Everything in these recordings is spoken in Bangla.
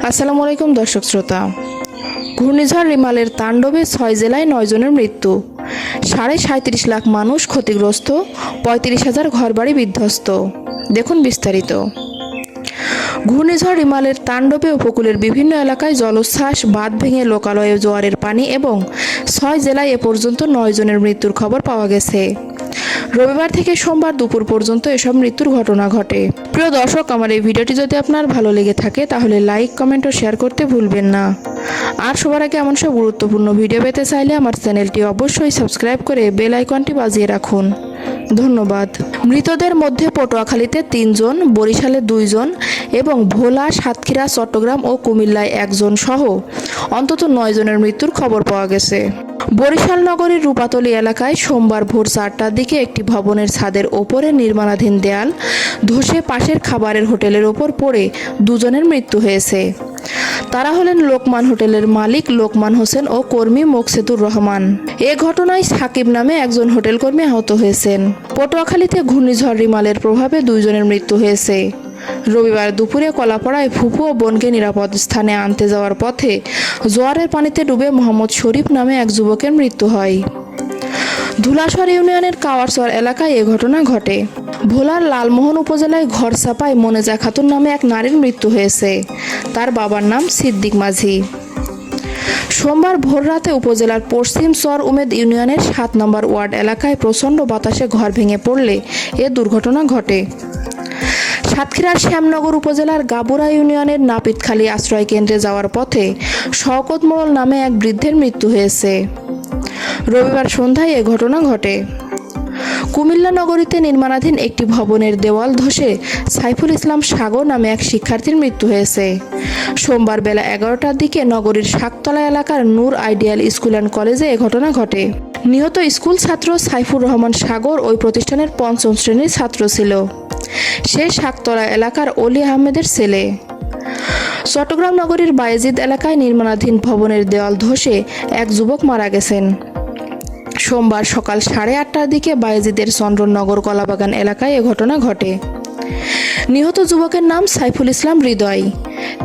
আসসালামু আলাইকুম দর্শক শ্রোতা। ঘূর্ণিঝড় রিমালের তাণ্ডবে 6 জেলায় 9 জনের মৃত্যু, 37.5 লাখ মানুষ ক্ষতিগ্রস্ত, 35,000 ঘরবাড়ি বিধ্বস্ত। দেখুন বিস্তারিত। ঘূর্ণিঝড় রিমালের তাণ্ডবে উপকূলের বিভিন্ন এলাকায় জলোচ্ছ্বাস, বাঁধ ভেঙে লোকালয়ে জোয়ারের পানি এবং 6 জেলায় এ পর্যন্ত 9 জনের মৃত্যুর খবর পাওয়া গেছে। রবিবার থেকে সোমবার দুপুর পর্যন্ত এসব মৃত্যুর ঘটনা ঘটে। প্রিয় দর্শক, আমার এই ভিডিওটি যদি আপনার ভালো লেগে থাকে তাহলে লাইক, কমেন্ট ও শেয়ার করতে ভুলবেন না। আর সবার আগে এমন সব গুরুত্বপূর্ণ ভিডিও পেতে চাইলে আমার চ্যানেলটি অবশ্যই সাবস্ক্রাইব করে বেল আইকনটি বাজিয়ে রাখুন। ধন্যবাদ। মৃতদের মধ্যে পটুয়াখালীতে 3 জন, বরিশালে 2 জন এবং ভোলা, সাতক্ষীরা, চট্টগ্রাম ও কুমিল্লায় 1 জন সহ অন্তত 9 জনের মৃত্যুর খবর পাওয়া গেছে। বরিশাল নগরীর রূপাতলী এলাকায় সোমবার ভোর 4টার দিকে একটি ভবনের ছাদের ওপরে নির্মাণাধীন দেয়াল ধসে পাশের খাবারের হোটেলের ওপর পড়ে 2 জনের মৃত্যু হয়েছে। তারা হলেন লোকমান হোটেলের মালিক লোকমান হোসেন ও কর্মী মোকসেদুর রহমান। এ ঘটনায় সাকিব নামে একজন হোটেল কর্মী আহত হয়েছেন। পটুয়াখালীতে ঘূর্ণিঝড় রিমালের প্রভাবে 2 জনের মৃত্যু হয়েছে। রবিবার দুপুরে কলাপাড়ায় ফুপু ও বোনকে নিরাপদ স্থানে আনতে যাওয়ার পথে জোয়ারের পানিতে ডুবে মোহাম্মদ শরীফ নামে এক যুবকের মৃত্যু হয়। ধুলাশর ইউনিয়নের কাওয়ারচর এলাকায় এ ঘটনা ঘটে। ভোলার লালমোহন উপজেলায় ঘরচাপায় মনেজা খাতুন নামে এক নারীর মৃত্যু হয়েছে। তার বাবার নাম সিদ্দিক মাঝি। সোমবার ভোররাতে উপজেলার পশ্চিম চর উমেদ ইউনিয়নের 7 নম্বর ওয়ার্ড এলাকায় প্রচণ্ড বাতাসে ঘর ভেঙে পড়লে এ দুর্ঘটনা ঘটে। সাতক্ষীরার শ্যামনগর উপজেলার গাবুরা ইউনিয়নের নাপিতখালী আশ্রয় কেন্দ্রে যাওয়ার পথে শওকত মোড়ল নামে এক বৃদ্ধের মৃত্যু হয়েছে। রবিবার সন্ধ্যায় এ ঘটনা ঘটে। কুমিল্লা নগরীতে নির্মাণাধীন একটি ভবনের দেওয়াল ধসে সাইফুল ইসলাম সাগর নামে এক শিক্ষার্থীর মৃত্যু হয়েছে। সোমবার বেলা 11টার দিকে নগরীর শাকতলা এলাকার নূর আইডিয়াল স্কুল অ্যান্ড কলেজে এ ঘটনা ঘটে। নিহত স্কুল ছাত্র সাইফুর রহমান সাগর ওই প্রতিষ্ঠানের 5ম শ্রেণীর ছাত্র ছিল। সে শাকতলা এলাকার অলি আহমেদের ছেলে। চট্টগ্রাম নগরীর বায়েজিদ এলাকায় নির্মাণাধীন ভবনের দেওয়াল ধসে এক যুবক মারা গেছেন। সোমবার সকাল 8:30টার দিকে বায়েজিদের চন্দ্রনগর কলাবাগান এলাকায় এ ঘটনা ঘটে। নিহত যুবকের নাম সাইফুল ইসলাম হৃদয়।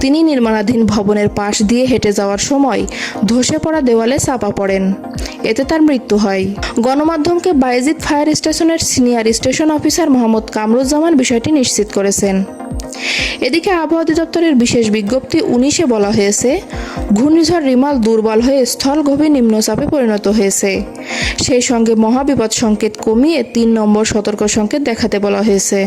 তিনি নির্মাণাধীন ভবনের পাশ দিয়ে হেঁটে যাওয়ার সময় ধসে পড়া দেওয়ালে চাপা পড়েন। এতে তার মৃত্যু হয়। গণমাধ্যমকে বায়েজিদ ফায়ার স্টেশনের senior station officer Mohammad Kamruzzaman বিষয়টি নিশ্চিত করেছেন। এদিকে আবহাওয়া অধিদপ্তরের বিশেষ বিজ্ঞপ্তি 19-এ বলা হয়েছে, ঘূর্ণিঝড় রিমাল দুর্বল হয়ে স্থলগভীর নিম্নচাপে পরিণত হয়েছে। সেই সঙ্গে মহাবিপদ সংকেত কমিয়ে 3 নম্বর সতর্ক সংকেত দেখাতে বলা হয়েছে।